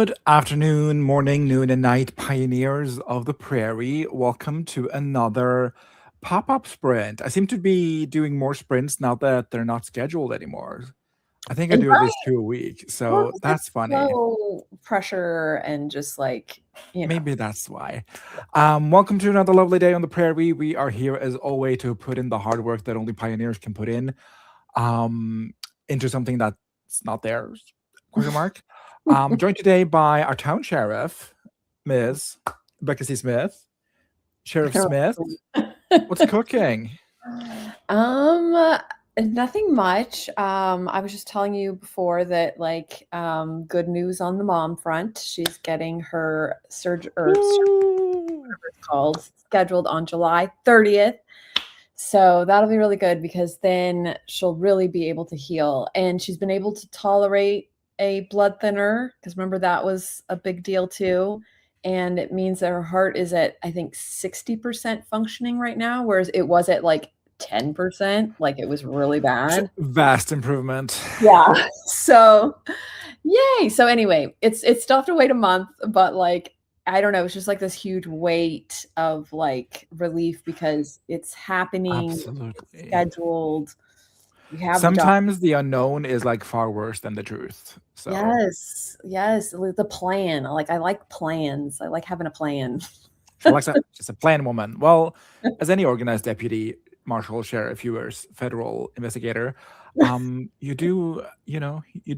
Good afternoon, morning, noon, and night, pioneers of the prairie. Welcome to another pop up sprint. I seem to be doing more sprints now that they're not scheduled anymore. I think I And do at least right, two a week, well, so 'cause that's it's funny. low pressure and just like, you know. Maybe that's why. Welcome to another lovely day on the prairie. We are here as always to put in the hard work that only pioneers can put in um, into something that's not theirs? Question mark. Joined today by our town sheriff, Ms. Becca C. Smith. Sheriff Smith, what's cooking? Um, Nothing much. I was just telling you before that good news on the mom front. She's getting her Woo! whatever it's called, scheduled on July 30th. So that'll be really good because then she'll really be able to heal. And she's been able to tolerate a blood thinner because remember that was a big deal too. And it means that her heart is at, I think, 60% functioning right now, whereas it was at like 10%. Like it was really bad. Vast improvement. Yeah. So yay. So anyway, it's still have to wait a month, but like I don't know, it's just like this huge weight of like relief because it's happening, it's Absolutely. scheduled. We have the doc. Sometimes the unknown is like far worse than the truth. So, Yes, yes, the plan. Like I like plans. I like having a plan. Alexa, she's a plan woman. Well, as any organized deputy, marshal, sheriff, viewers, federal investigator, you do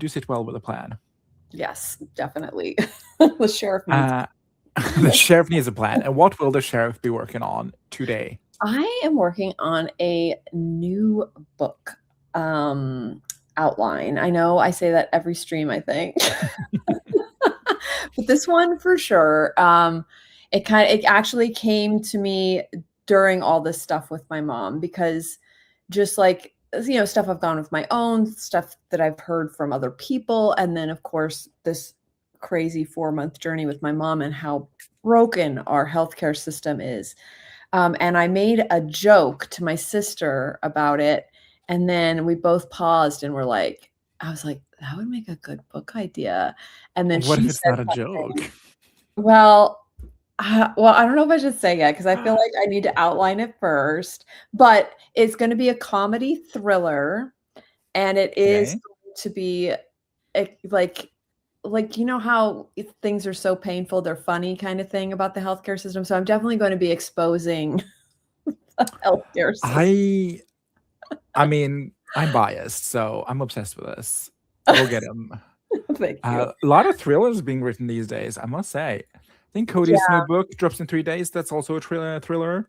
sit well with a plan. Yes, definitely. The sheriff needs. Uh, the sheriff needs a plan. And what will the sheriff be working on today? I am working on a new book outline. I know I say that every stream, I think. But this one for sure. It actually came to me during all this stuff with my mom because just like stuff I've gone with my own stuff that I've heard from other people, and then of course this crazy 4-month journey with my mom and how broken our healthcare system is. And I made a joke to my sister about it, and then we both paused and were like, I was like, that would make a good book idea. And then What if she it's said not a joke? something. Well, I don't know if I should say yet because I feel like I need to outline it first. But it's going to be a comedy thriller, and it is Okay. going to be like you know how if things are so painful, they're funny kind of thing about the healthcare system. So I'm definitely going to be exposing the healthcare system. I I mean, I'm biased, so I'm obsessed with this. Go get him. Thank you. A lot of thrillers being written these days, I must say. I think Cody's new book drops in 3 days. That's also a thriller.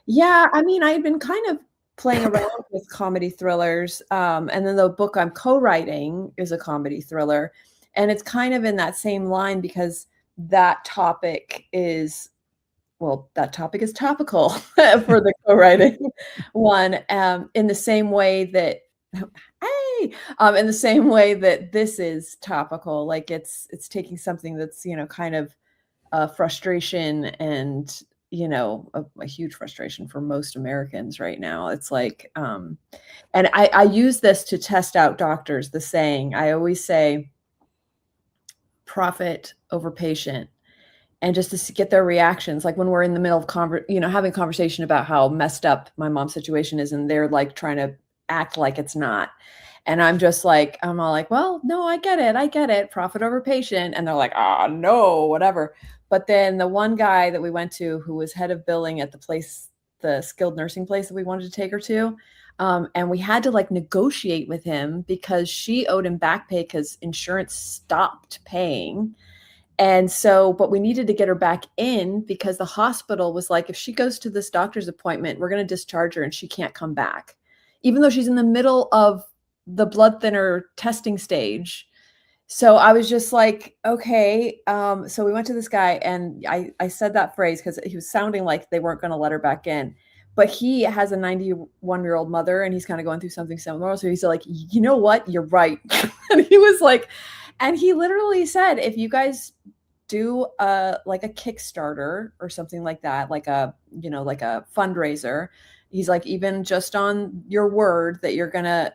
Yeah, I mean, I've been kind of playing around with comedy thrillers, and then the book I'm co-writing is a comedy thriller, and it's kind of in that same line because that topic is that topic is topical for the co-writing one, in the same way that hey, in the same way that this is topical, like it's taking something that's, kind of frustration and a huge frustration for most Americans right now. It's like and I use this to test out doctors, the saying I always say profit over patient, and just to get their reactions, like when we're in the middle of having a conversation about how messed up my mom's situation is and they're like trying to act like it's not. And I'm all like, well, no, I get it, profit over patient. And they're like, no, whatever. But then the one guy that we went to who was head of billing at the skilled nursing place that we wanted to take her to, and we had to like negotiate with him because she owed him back pay because insurance stopped paying. And so, but we needed to get her back in because the hospital was like, if she goes to this doctor's appointment, we're going to discharge her and she can't come back, even though she's in the middle of the blood thinner testing stage. So I was just like, okay. So we went to this guy and I said that phrase because he was sounding like they weren't going to let her back in. But he has a 91-year-old mother and he's kind of going through something similar. So he's like, you know what? You're right. And he was like, and he literally said, if you guys do like a Kickstarter or something like that, like a fundraiser, he's like, even just on your word that you're gonna,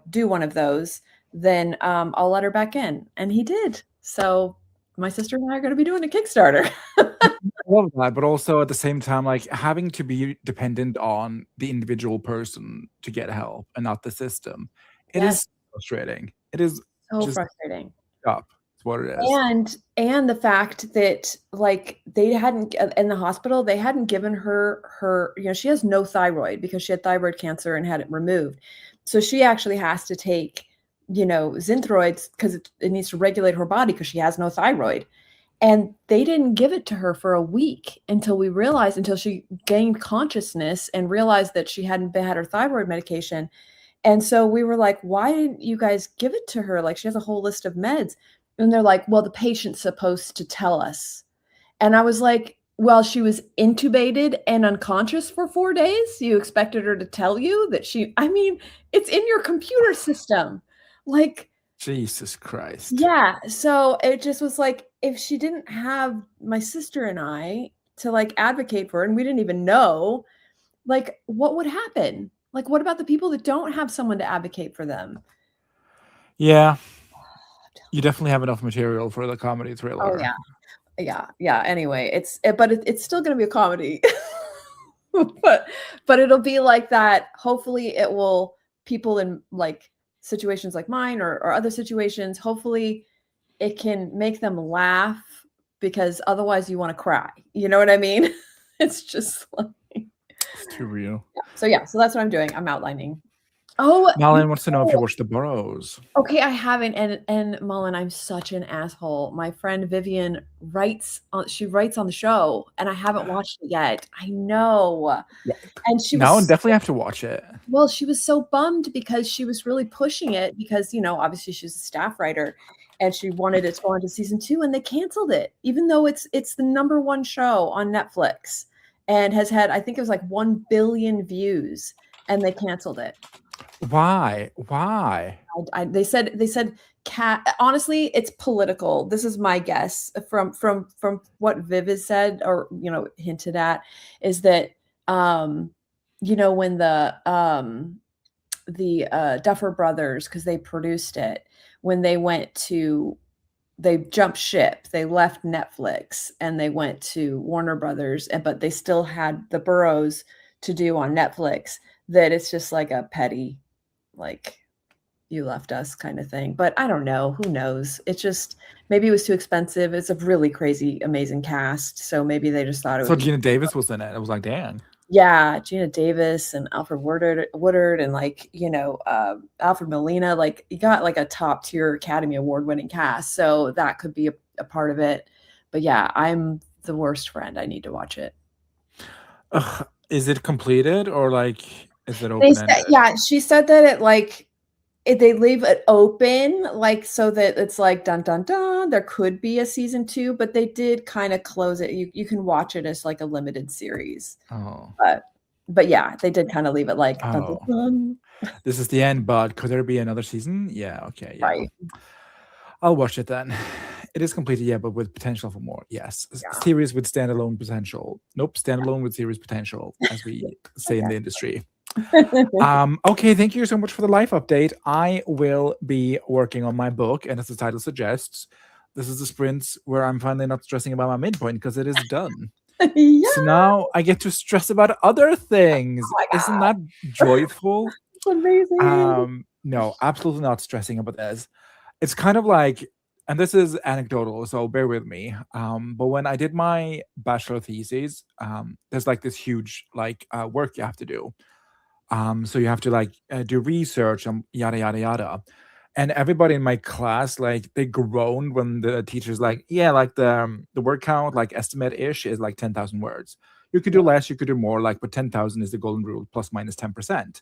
do one of those, then I'll let her back in. And he did. So my sister and I are going to be doing a Kickstarter. I love that, but also at the same time, like having to be dependent on the individual person to get help and not the system. It Yes, is frustrating. It is so just frustrating. up. It's what it is. And the fact that like they hadn't in the hospital, they hadn't given her, she has no thyroid because she had thyroid cancer and had it removed. So she actually has to take, Synthroids because it needs to regulate her body because she has no thyroid. And they didn't give it to her for a week until she gained consciousness and realized that she hadn't had her thyroid medication. And so we were like, why didn't you guys give it to her? Like, she has a whole list of meds. And they're like, well, the patient's supposed to tell us. And I was like, well, she was intubated and unconscious for 4 days. You expected her to tell you that it's in your computer system. Like, Jesus Christ. yeah. So it just was like, if she didn't have my sister and I to like advocate for her, and we didn't even know, like, what would happen? Like, what about the people that don't have someone to advocate for them? Yeah. You definitely have enough material for the comedy Oh thriller. yeah. Anyway, it's still gonna be a comedy, but it'll be like that. Hopefully, it will people in like situations like mine or other situations. Hopefully, it can make them laugh because otherwise, you want to cry. You know what I mean? It's just like It's too real. yeah. So that's what I'm doing. I'm outlining. Oh, Malin wants to know if you watched The Burrows. okay, I haven't, and Mullen, I'm such an asshole. My friend Vivian she writes on the show, and I haven't watched it yet. I know, and she Now I was definitely have to watch it. well, she was so bummed because she was really pushing it because obviously she's a staff writer, and she wanted it to go on to season 2, and they canceled it, even though it's the #1 show on Netflix, and has had I think it was like 1 billion views, and they canceled it. Why? They said cat. Honestly, it's political. This is my guess from what Viv has said or hinted at is that when the Duffer Brothers, because they produced it, when they jumped ship, they left Netflix and they went to Warner Brothers, but they still had the Burrows to do on Netflix. That it's just like a petty, like, you left us kind of thing. But I don't know. Who knows? It's just maybe it was too expensive. It's a really crazy, amazing cast. So maybe they just thought it So would be. Gina Davis was in it. I was like, dang. Yeah, Gina Davis and Alfred Woodard and Alfred Molina. Like, you got like a top tier Academy Award winning cast. So that could be a part of it. But yeah, I'm the worst friend. I need to watch it. Ugh, is it completed or like is it open ended? Yeah, she said that they leave it open, like, so that it's like dun dun dun. There could be a season 2, but they did kind of close it. You can watch it as like a limited series. Oh. But yeah, they did kind of leave it like dun, dun, dun. This is the end, but could there be another season? Yeah, okay, yeah. Right. I'll watch it then. It is completed, yeah, but with potential for more. Yes. Yeah. Series with standalone potential. Nope, standalone with series potential, as we say in the industry. Okay, thank you so much for the life update. I will be working on my book, and as the title suggests, this is the sprint where I'm finally not stressing about my midpoint because it is done. Yeah. So now I get to stress about other things. Oh, isn't that joyful? It's amazing. No, absolutely not stressing about this. It's kind of like, and this is anecdotal, so bear with me. But when I did my bachelor thesis, there's like this huge work you have to do. So you have to do research and yada yada yada. And everybody in my class, like, they groaned when the teacher's like, yeah, like the word count, like estimate-ish, is like 10,000 words. You could do less, you could do more, but 10,000 is the golden rule, plus minus 10%.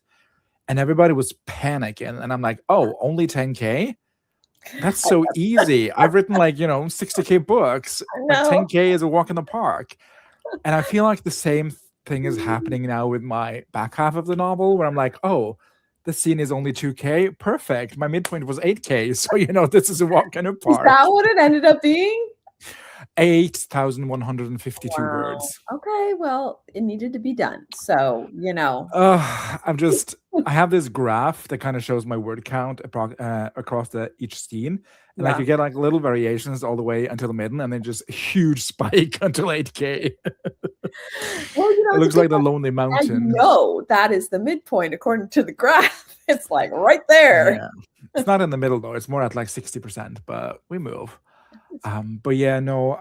And everybody was panicking. And I'm like, oh, only 10K? That's so easy. I've written 60K books. Like 10K is a walk in the park. And I feel like the same thing is happening now with my back half of the novel, where I'm like, oh, the scene is only 2K. Perfect. My midpoint was 8K. So, this is a walk in a park. Is that what it ended up being? 8,152 Wow. words. Okay, well, it needed to be done. So, I'm just I have this graph that kind of shows my word count across each scene, and like yeah. you get like little variations all the way until the middle, and then just a huge spike until 8K. Well, It it's a looks good like the Lonely and Mountain. that is the midpoint according to the graph. It's like right there. Yeah, it's not in the middle though; it's more at like 60%, but we move. But yeah, no.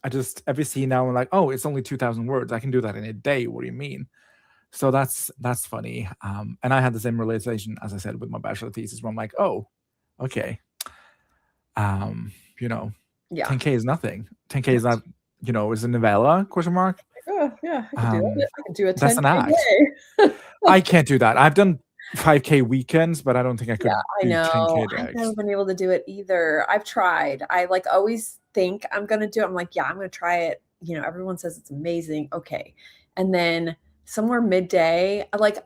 I just every scene now I'm like, oh, it's only 2,000 words. I can do that in a day. What do you mean? So that's funny. And I had the same realization as I said with my bachelor thesis, where I'm like, oh, okay, um, you know, Yeah. 10K is nothing. 10K Yeah. is not, is a novella? Question mark. Oh, yeah, I could do it. I could do a That's 10K an act. day. I can't do that. I've done 5K weekends, but I don't think I Yeah, could I do know. 10K I've never days. been able to do it either. I've tried. I like always think I'm gonna do it. I'm like, yeah, I'm gonna try it. Everyone says it's amazing. Okay. And then somewhere midday, like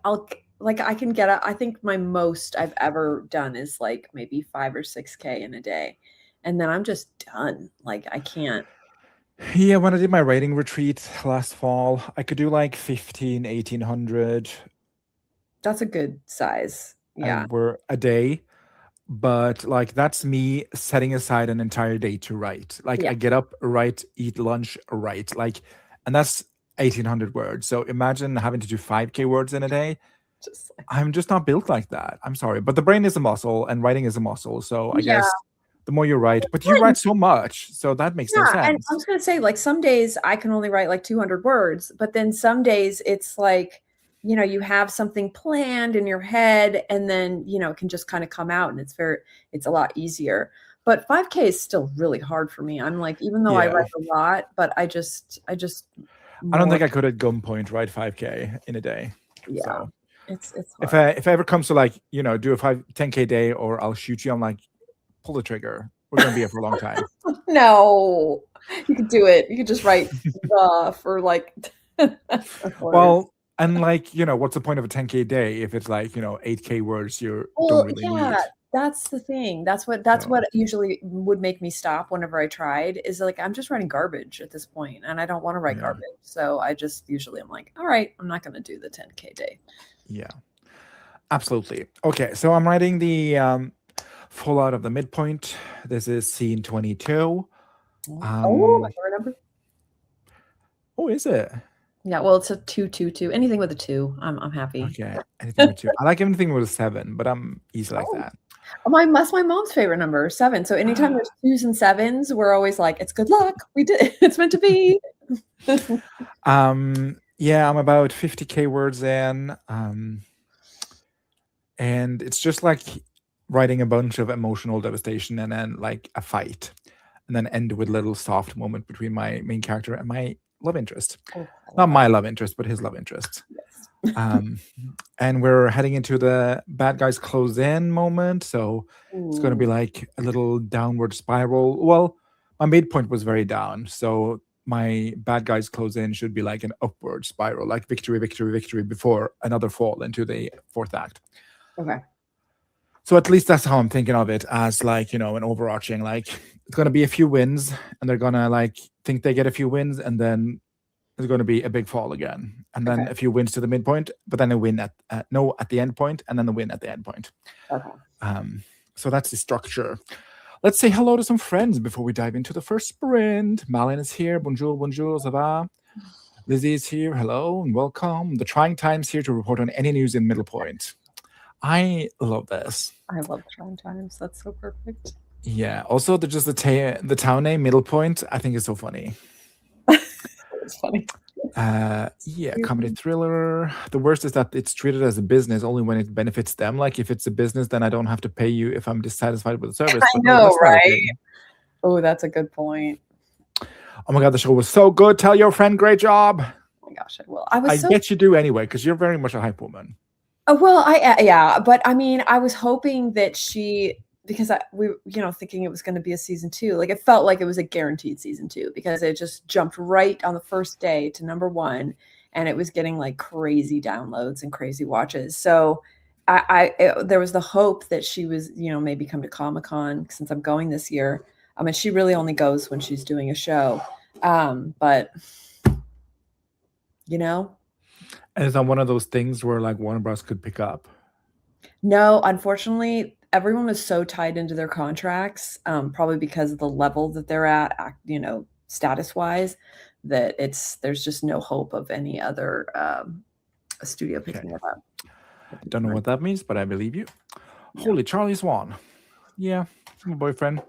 I can get up. I think my most I've ever done is like maybe 5 or 6K in a day. And then I'm just done. Like I can't. Yeah, when I did my writing retreat last fall, I could do like 15, 1,800 That's a good size. Yeah. a day. But like that's me setting aside an entire day to write. Like Yeah. I get up, write, eat lunch, write. Like, and that's 1,800 words. So imagine having to do 5K words in a day. Just like I'm just not built like that. I'm sorry, but the brain is a muscle and writing is a muscle. So I yeah. guess the more you write, but you write so much, so that makes no Yeah, and I sense. was gonna say, like, some days I can only write like 200 words, but then some days it's like, you have something planned in your head, and then it can just kind of come out, and it's a lot easier. But 5K is still really hard for me. I'm like, even though I Yeah, write a lot, but I just I don't more, think I could at gunpoint write 5K in a day. yeah, So it's if hard. if it ever comes to like do a 10K day or I'll shoot you, I'm like, pull the trigger. We're gonna be here for a long time. No, you could do it. You could just write for like words. Well, and like, what's the point of a 10K day if it's like, 8K words you don't Well, really yeah, need? that's the thing. That's what So, usually would make me stop whenever I tried, is like I'm just writing garbage at this point and I don't want to write yeah, garbage. So I just usually I'm like, all right, I'm not gonna do the 10K day. yeah, absolutely. Okay, so I'm writing the fallout of the midpoint. This is scene 22. Oh, my Um, favorite number. oh, is it? Yeah, well, it's a 222. Anything with a two, I'm happy. Okay, anything with two. I like anything with a seven, but I'm easy like Oh, that. that's my mom's favorite number, seven. So anytime there's twos and sevens, we're always like, it's good luck. We did it's meant to be. Yeah, I'm about 50K words in. And it's just like writing a bunch of emotional devastation and then like a fight, and then end with a little soft moment between my main character and my love interest. Oh, I Not love that. my love interest, but his love interest. Yes. Um, and we're heading into the bad guys close in moment. So it's going to be Ooh, like a little downward spiral. Well, my midpoint was very down. So my bad guys close in should be like an upward spiral, like victory, victory, victory before another fall into the fourth act. okay. So at least that's how I'm thinking of it, as like, an overarching, like it's gonna be a few wins and they're gonna like think they get a few wins and then there's gonna be a big fall again. And Okay. then a few wins to the midpoint, but then a win at the end point, and then the win at the end point. Okay. Um, so that's the structure. Let's say hello to some friends before we dive into the first sprint. Malin is here. Bonjour, bonjour, ça va? Lizzie is here. Hello and welcome. The Trying Times here to report on any news in Middle Point. I love this. I love trying times. That's so perfect. Yeah. Also, the town name Middle Point, I think is so funny. It's funny. Yeah, comedy thriller. The worst is that it's treated as a business only when it benefits them. Like if it's a business, then I don't have to pay you if I'm dissatisfied with the service. I But no, know, that's not a right? thing. Oh, that's a good point. Oh my god, the show was so good. Tell your friend, great job. Oh my gosh, I will. I I was so bet you do anyway, because you're very much a hype woman. well, yeah, but I mean, I was hoping that because we thinking it was going to be a season two. Like it felt like it was a guaranteed season two because it just jumped right on the first day to number one, and it was getting like crazy downloads and crazy watches. So there was the hope that she was maybe come to Comic-Con since I'm going this year. I mean, she really only goes when she's doing a show. But you know, And it's not one of those things where like Warner Bros. Could pick up. no, unfortunately, everyone was so tied into their contracts, probably because of the level that they're at, status wise, that there's just no hope of any other studio picking Okay. it up. Don't know what that means, but I believe you. No. Holy Charlie Swan. Yeah, my boyfriend.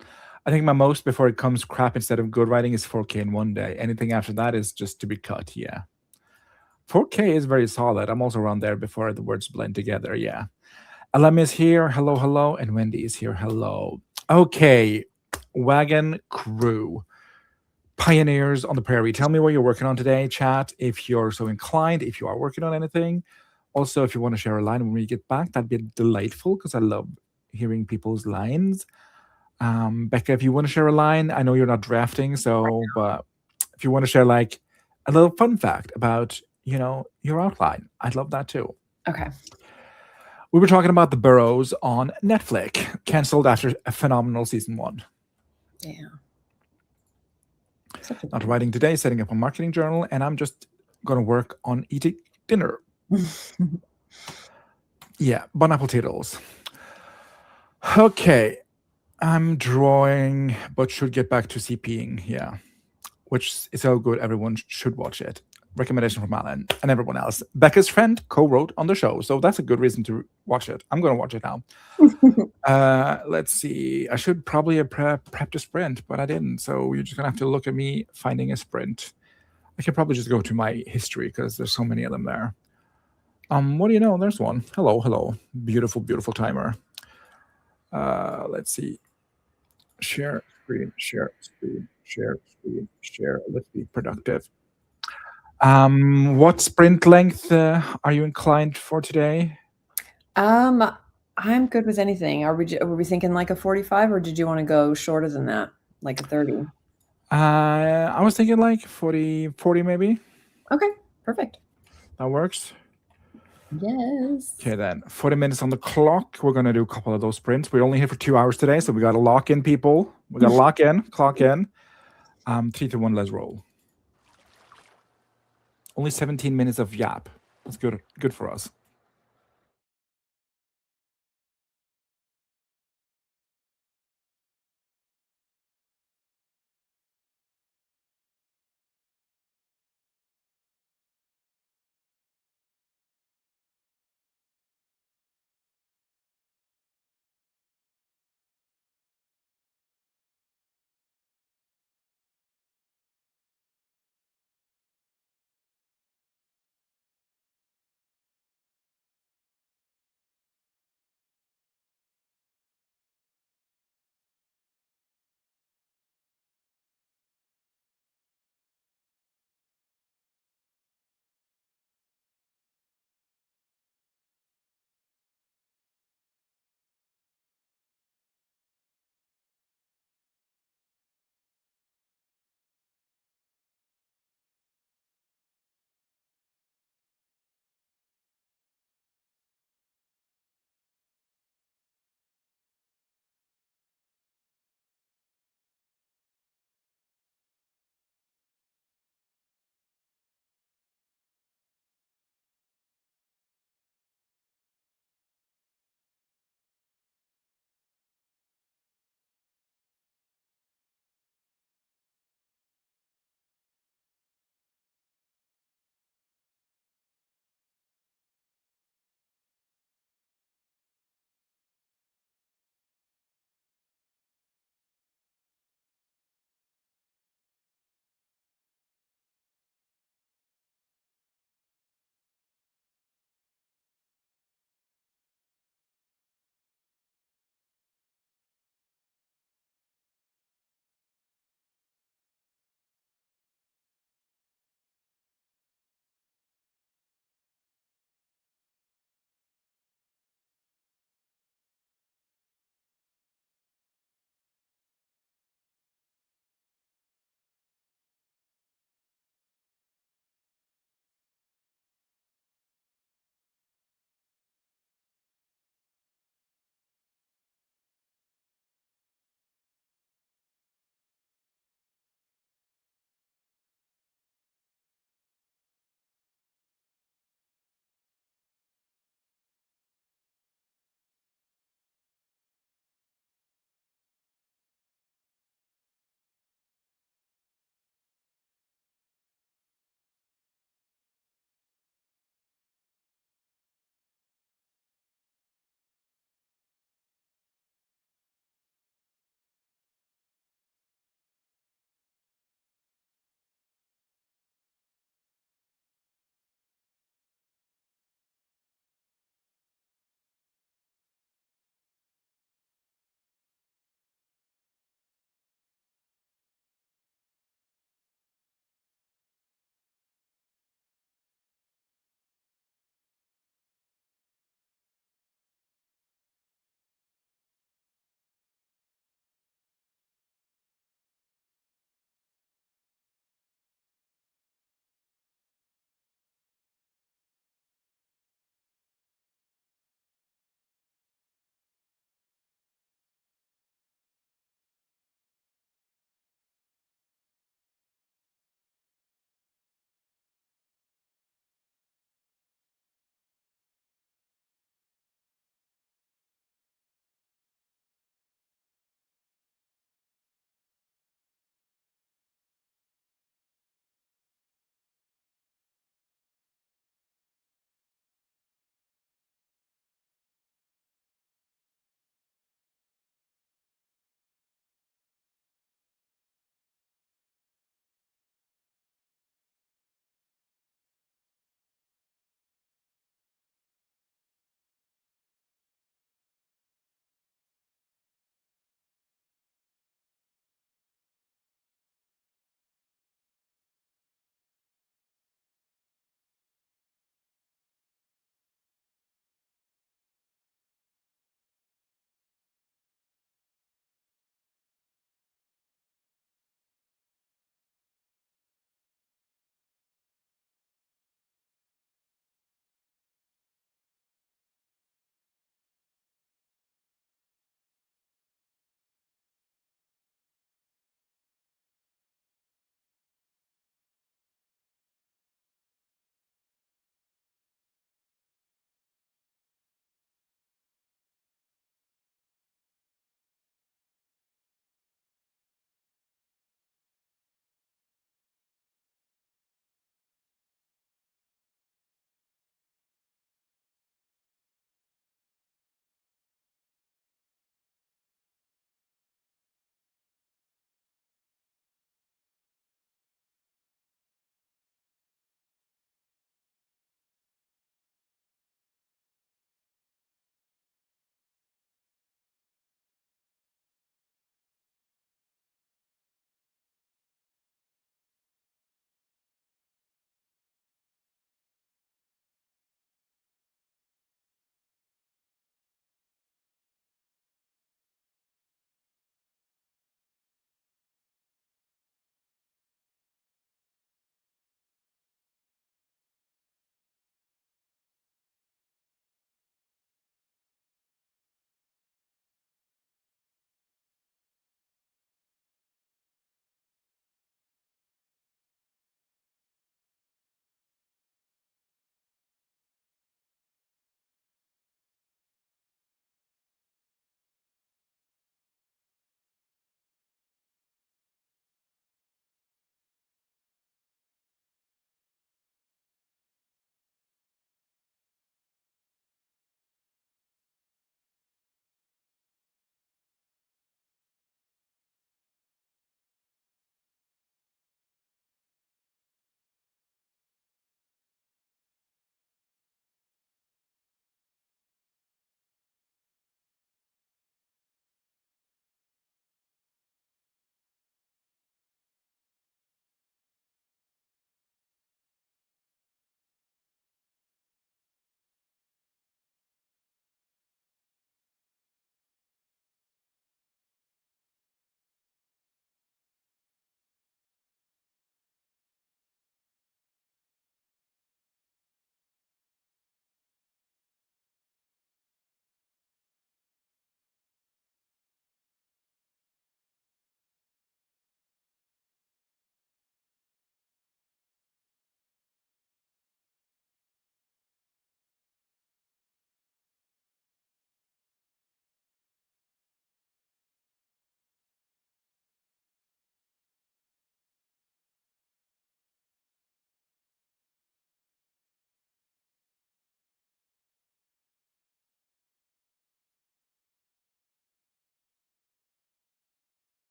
I think my most before it comes crap instead of good writing is 4K in one day. Anything after that is just to be cut. Yeah. 4K is very solid. I'm also around there before the words blend together. Yeah. Alemi is here. Hello, hello. And Wendy is here. Hello. Okay. Wagon crew. Pioneers on the prairie. Tell me what you're working on today, chat, if you're so inclined, if you are working on anything. Also, if you want to share a line when we get back, that'd be delightful because I love hearing people's lines. Becca, if you want to share a line, I know you're not drafting, so but if you want to share like a little fun fact about your outline, I'd love that too. Okay. We were talking about The Burrows on Netflix, canceled after a phenomenal season 1. Yeah. Not writing today, setting up a marketing journal, and I'm just gonna work on eating dinner. Yeah, bon appetitos. Okay, I'm drawing, but should get back to CPing. Yeah, which is so good. Everyone should watch it. Recommendation from Alan and everyone else. Becca's friend co-wrote on the show, so that's a good reason to watch it. I'm gonna watch it now. Let's see. I should probably have prepped a sprint, but I didn't. So you're just gonna have to look at me finding a sprint. I could probably just go to my history because there's so many of them there. What do you know? There's one. Hello, hello. Beautiful, beautiful timer. Let's see. Share screen, share screen, share screen, share. Let's be productive. What sprint length are you inclined for today? I'm good with anything. Were we thinking like a 45, or did you want to go shorter than that, like a 30? I was thinking like 40 maybe. Okay, perfect. That works. Yes. Okay, then 40 minutes on the clock. We're gonna do a couple of those sprints. We're only here for 2 hours today, so we gotta lock in, people. We gotta lock in, clock in. 3 to 1, let's roll. Only 17 minutes of yap. That's good for us.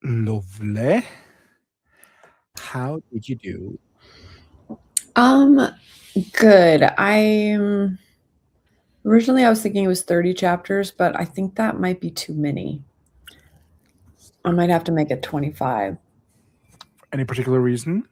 Lovely. How did you do? Um, good. Originally I was thinking it was 30 chapters, but I think that might be too many. I might have to make it 25. Any particular reason?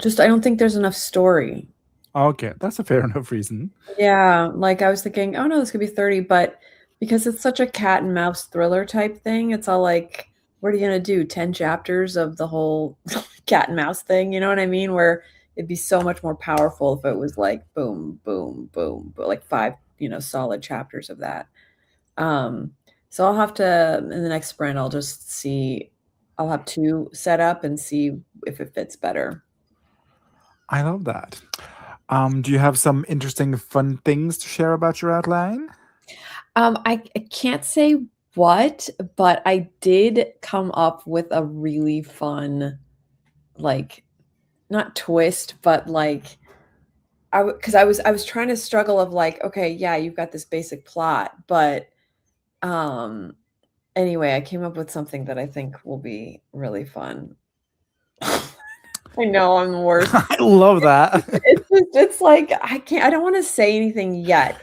Just I don't think there's enough story. Okay, that's a fair enough reason. Yeah, like I was thinking, oh no, this could be 30, but because it's such a cat and mouse thriller type thing, it's all like, what are you gonna do? 10 chapters of the whole cat and mouse thing, you know what I mean? Where it'd be so much more powerful if it was like boom, boom, boom, but like five, solid chapters of that. Um, so I'll have to in the next sprint, I'll just see. I'll have two set up and see if it fits better. I love that. Do you have some interesting, fun things to share about your outline? I can't say what, but I did come up with a really fun, like, not twist, but like, because I was trying to struggle of like, okay, yeah, you've got this basic plot, but um, anyway, I came up with something that I think will be really fun. I know I'm the worst. I love that. It's like I don't want to say anything yet.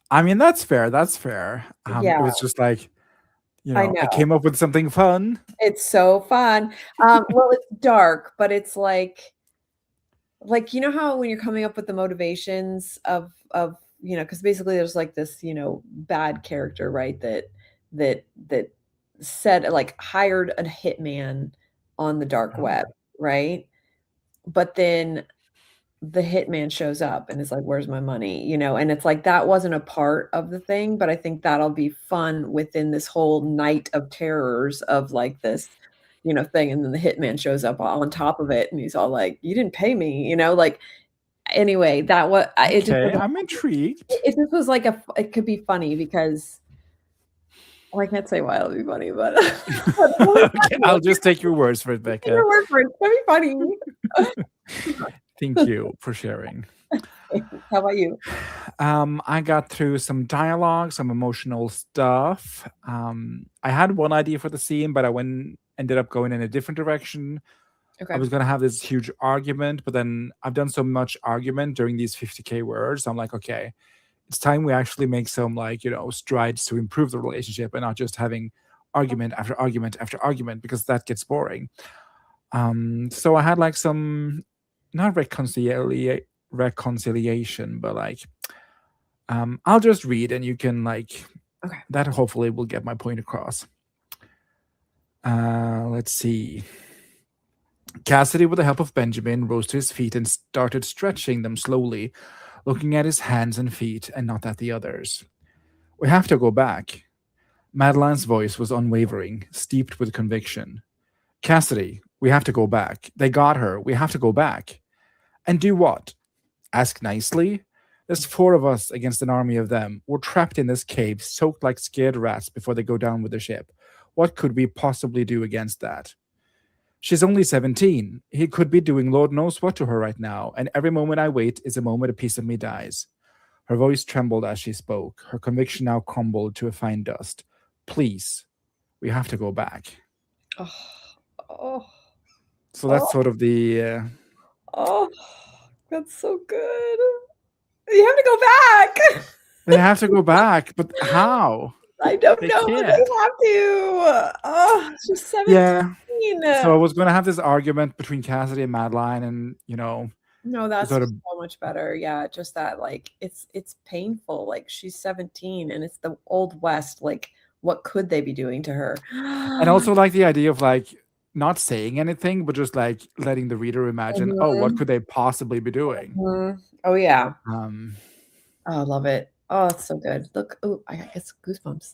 I mean, that's fair. That's fair. It Yeah, was just like, I I know. came up with something fun. It's so fun. Well, it's dark, but it's like you know how when you're coming up with the motivations of because basically there's like this bad character, right, that said like hired a hitman on the dark Oh, web, right, but then the hitman shows up and is like, "Where's my money?" And it's like that wasn't a part of the thing, but I think that'll be fun within this whole night of terrors of like this, thing. And then the hitman shows up on top of it and he's all like, "You didn't pay me," like anyway, that what it just okay. was I'm intrigued. it just was like it could be funny because well, I can't say why it'll be funny, but, but it'll be Okay, funny. I'll just take your words for it, Take Becca. your word for it. It's gonna be funny. Thank you for sharing. How about you? I got through some dialogue, some emotional stuff. I had one idea for the scene, but ended up going in a different direction. I Okay. was gonna have this huge argument, but then I've done so much argument during these 50K words. I'm like, okay, it's time we actually make some like, strides to improve the relationship and not just having argument after argument after argument because that gets boring. So I had like some not reconciliation, but like I'll just read and you can like Okay. that hopefully will get my point across. Let's see. Cassidy, with the help of Benjamin, rose to his feet and started stretching them slowly, looking at his hands and feet and not at the others. We have to go back. Madeline's voice was unwavering, steeped with conviction. Cassidy, we have to go back. They got her. We have to go back. And do what? Ask nicely? There's four of us against an army of them. We're trapped in this cave, soaked like scared rats before they go down with the ship. What could we possibly do against that? She's only 17. He could be doing Lord knows what to her right now, and every moment I wait is a moment a piece of me dies. Her voice trembled as she spoke. Her conviction now crumbled to a fine dust. Please, we have to go back. Oh, oh, So that's oh, sort of the. oh, that's so good. You have to go back. They have to go back, but how? I don't They know, but they can't. have to. Oh, she's 17. Yeah. So I was going to have this argument between Cassidy and Madeline, and No, that's sort of. so much better. Yeah, just that like it's painful. Like she's 17 and it's the old west. Like what could they be doing to her? And also like the idea of like not saying anything, but just like letting the reader imagine, oh, what Mhm, could they possibly be doing? mhm. Oh yeah. Um, Oh, I love it. Oh, it's so good. Look, oh, I got it's goosebumps.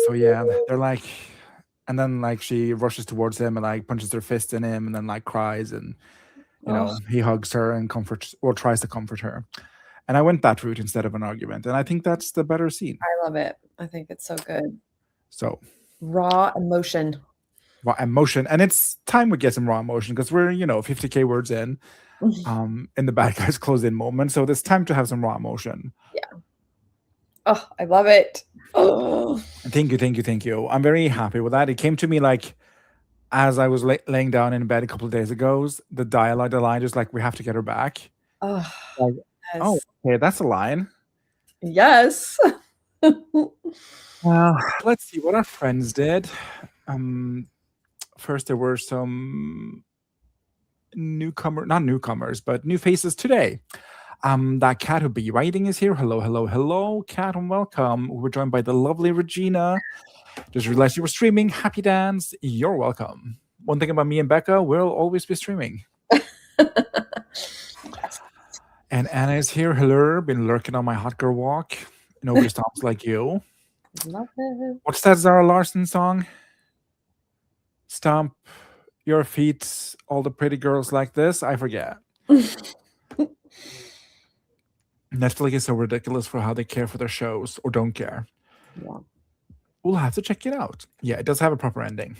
so yeah, Ooh. they're like, and then like she rushes towards him and like punches her fist in him and then like cries and Oh, he hugs her and comforts or tries to comfort her. And I went that route instead of an argument, and I think that's the better scene. I love it. I think it's so good. So Raw emotion. raw emotion, and it's time we get some raw emotion because we're 50K words in the bad guys close in moment, so it's time to have some raw emotion. Yeah. Oh, I love it. Oh. Thank you, thank you, thank you. I'm very happy with that. It came to me like as I was laying down in bed a couple of days ago, the dialogue, the line just like, we have to get her back. Oh, Like, oh, yes. okay, that's a line. Yes. Well, let's see what our friends did. Um, First, there were some not newcomers, but new faces today. That cat who be writing is here. Hello, hello, hello, cat, and welcome. We're joined by the lovely Regina. Just realized you were streaming. Happy dance. You're welcome. One thing about me and Becca, we'll always be streaming. And Anna is here. Hello, been lurking on my hot girl walk. Nobody stops like you. Love it. What's that Zara Larson song? Stomp your feet, all the pretty girls like this. I forget. Netflix is so ridiculous for how they care for their shows or don't care. Yeah. We'll have to check it out. Yeah, it does have a proper ending.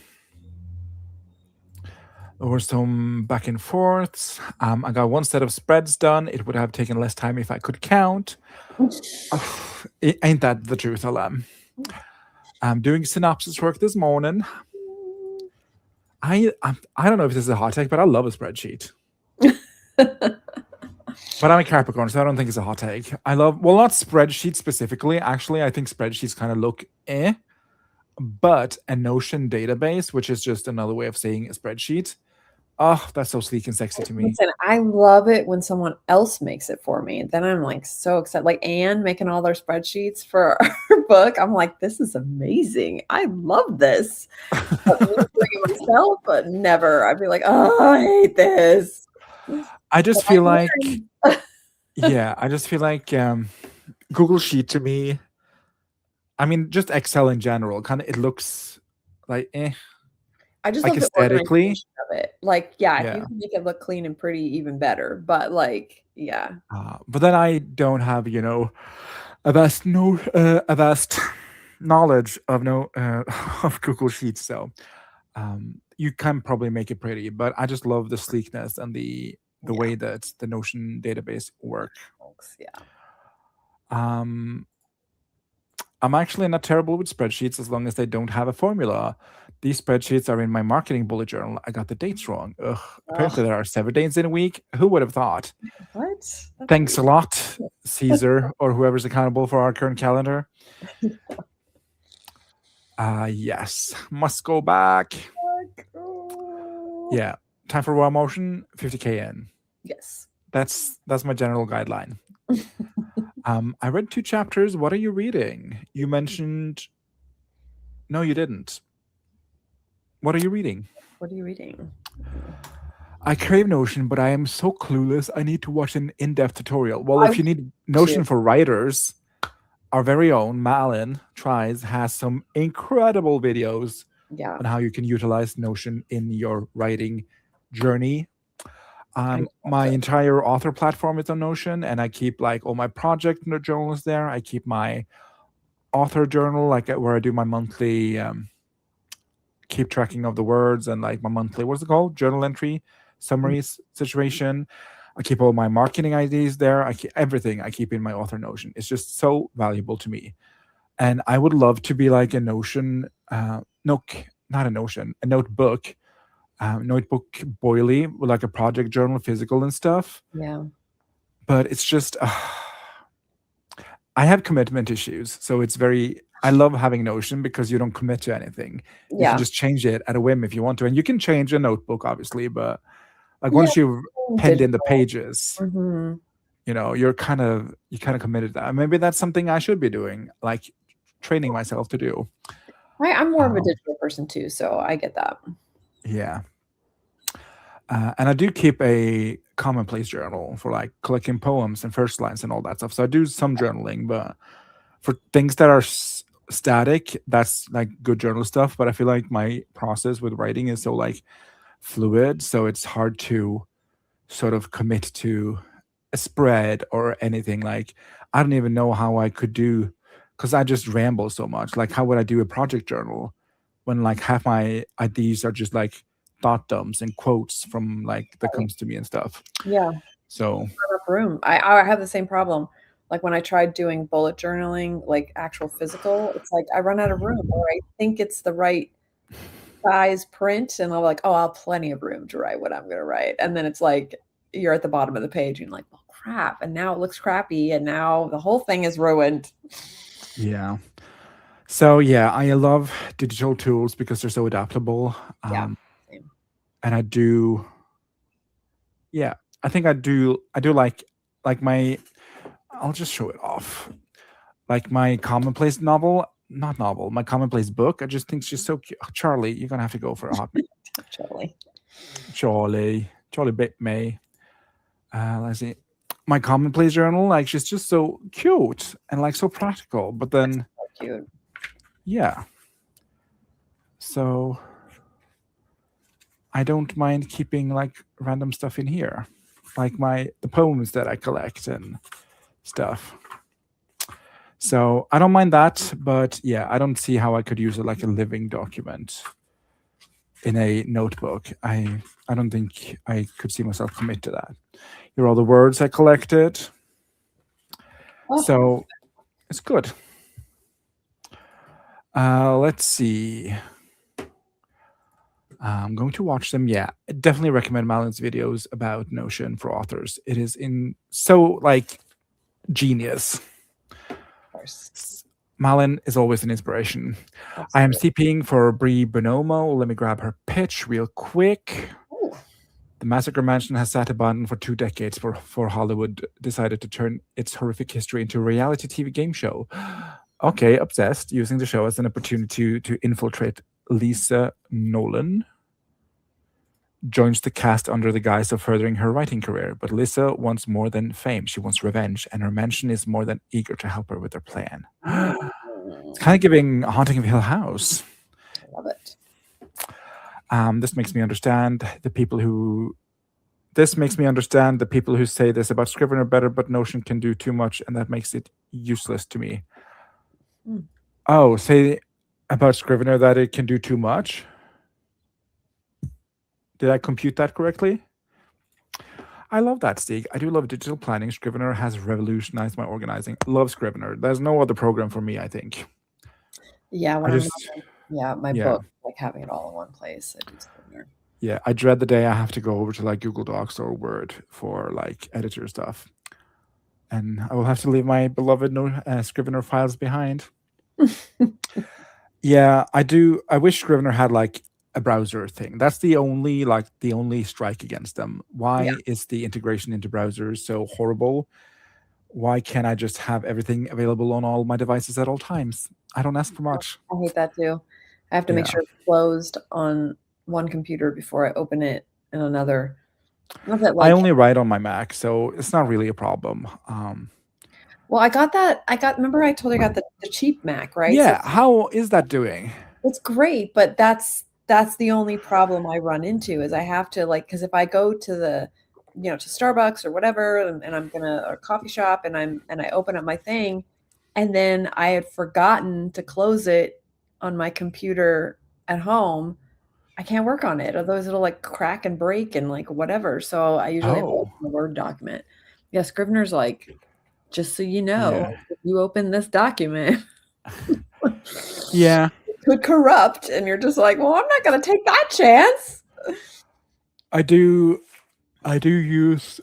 There were some back and forths. I got one set of spreads done. It would have taken less time if I could count. Ain't that the truth, Alam? I'm doing synopsis work this morning. I don't know if this is a hot take, but I love a spreadsheet. But I'm a Capricorn, so I don't think it's a hot take. I love, well, not spreadsheets specifically. Actually, I think spreadsheets kind of look but a Notion database, which is just another way of saying a spreadsheet. Oh, that's so sleek and sexy to me. Listen, I love it when someone else makes it for me. Then I'm like so excited. Like Anne making all their spreadsheets for her book. I'm like, this is amazing. I love this. But me doing it myself, but never. I'd be like, oh, I hate this. I just feel like, yeah, I just feel like Google Sheet to me. I mean, just Excel in general, kind of it looks like I just like love the aesthetically. organization of it. Like, yeah, if you Yeah. can make it look clean and pretty, even better. But like, yeah. But then I don't have, a vast a vast knowledge of of Google Sheets. So you can probably make it pretty, but I just love the sleekness and the Yeah. way that the Notion database work. Yeah. I'm actually not terrible with spreadsheets as long as they don't have a formula. These spreadsheets are in my marketing bullet journal. I got the dates wrong. Ugh. Apparently, there are 7 days in a week. Who would have thought? What? That's Thanks a lot, Caesar, or whoever's accountable for our current calendar. Yes, must go back. Yeah, time for raw motion. 50K in. Yes. That's my general guideline. I read 2 chapters. What are you reading? You mentioned. No, you didn't. What are you reading? What are you reading? I crave Notion, but I am so clueless. I need to watch an in-depth tutorial. Well, if you need Notion for writers, our very own Malin Tries has some incredible videos on how you can utilize Notion in your writing journey. My entire author platform is on Notion, and I keep like all my project journals there. I keep my author journal, like where I do my monthly keep tracking of the words and like my monthly, what's it called, journal entry summaries situation. I keep all my marketing ideas there. I keep everything I keep in my author Notion. It's just so valuable to me, and I would love to be like a Notion not a Notion, a notebook boily with like a project journal, physical and stuff. Yeah. But it's just I have commitment issues, so it's very. I love having Notion because you don't commit to anything. You can just change it at a whim if you want to, and you can change a notebook, obviously. But like once you've penned in the pages, you're kind of committed to that. Maybe that's something I should be doing, like training myself to do. I'm more of a digital person too, so I get that. Yeah. And I do keep a commonplace journal for like collecting poems and first lines and all that stuff. So I do some journaling, but for things that are static, that's like good journal stuff. But I feel like my process with writing is so like fluid, so it's hard to sort of commit to a spread or anything. Like I don't even know how I could do, because I just ramble so much. Like how would I do a project journal when like half my ideas are just like thought dumps and quotes from like that comes to me and stuff. Yeah. So room. I have the same problem. Like when I tried doing bullet journaling, like actual physical, it's like I run out of room, or I think it's the right size print, and I'm like, oh, I'll have plenty of room to write what I'm going to write. And then it's like, you're at the bottom of the page, and you're like, well, crap. And now it looks crappy. And now the whole thing is ruined. Yeah. So yeah, I love digital tools because they're so adaptable. Yeah. Um, Same. and I do, yeah, I think I do like my. I'll just show it off. Like my commonplace novel, not novel, my commonplace book. I just think she's so cute. Charlie, you're gonna have to go for a hot. Totally. Charlie Bit May. Let's see. My commonplace journal, like she's just so cute and like so practical. But then, So cute. yeah. So I don't mind keeping like random stuff in here, like the poems that I collect and stuff. So I don't mind that, but yeah, I don't see how I could use it like a living document in a notebook. I don't think I could see myself commit to that. Here are all the words I collected. Oh, So it's good. Let's see. I'm going to watch them. Yeah, I definitely recommend Malin's videos about Notion for authors. It is in so like genius. of course. Malin is always an inspiration. I am Absolutely. CPing for Brie Bonomo. Let me grab her pitch real quick. Ooh. The Massacre Mansion has sat abandoned for 2 decades before Hollywood decided to turn its horrific history into a reality TV game show. Okay, obsessed, using the show as an opportunity to infiltrate. Lisa Nolan joins the cast under the guise of furthering her writing career, but Lisa wants more than fame. She wants revenge, and her mansion is more than eager to help her with her plan. It's kind of giving Haunting of Hill House. I love it. This makes me understand the people who. This makes me understand the people who say this about Scrivener better, but Notion can do too much, and that makes it useless to me. Mm. Oh, say about Scrivener that it can do too much. Did I compute that correctly? I love that, Stig. I do love digital planning. Scrivener has revolutionized my organizing. Love Scrivener. There's no other program for me, I think. Yeah, I when I'm just, my yeah, book, like having it all in one place, I do Scrivener. yeah. I dread the day I have to go over to like Google Docs or Word for like editor stuff. And I will have to leave my beloved Scrivener files behind. Yeah, I do. I wish Scrivener had like a browser thing. That's the only strike against them. Yeah, Why is the integration into browsers so horrible? Why can't I just have everything available on all my devices at all times? I don't ask for much. I hate that too. I have to make Yeah. sure it's closed on one computer before I open it in another. Not that I like, only write on my Mac, so it's not really a problem. well, I got that. Remember I told you I got the cheap Mac, right? So Yeah, how is that doing? it's great, but that's the only problem I run into is I have to like because if I go to to Starbucks or whatever, and I'm gonna or coffee shop, and I open up my thing, and then I had forgotten to close it on my computer at home. I can't work on it, otherwise it'll like crack and break and like whatever. So I usually have to Oh, open a Word document. Yeah, Scrivener's like, just so you know, yeah. if you open this document, Yeah, could corrupt, and you're just like, well, I'm not going to take that chance. I do use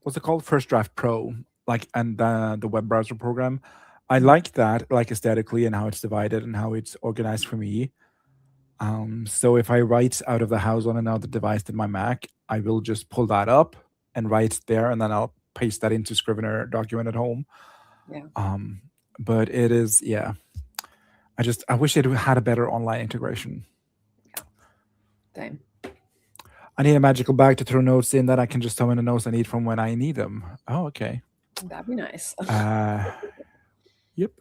what's it called? First Draft Pro, like and the web browser program. I like that, like aesthetically and how it's divided and how it's organized for me. So if I write out of the house on another device than my Mac, I will just pull that up and write there, and then I'll paste that into Scrivener document at home. Yeah, Um, but it is, yeah. I wish it had a better online integration. same. I need a magical bag to throw notes in that I can just throw in the notes I need from when I need them. Oh, okay. That'd be nice. Uh, yep.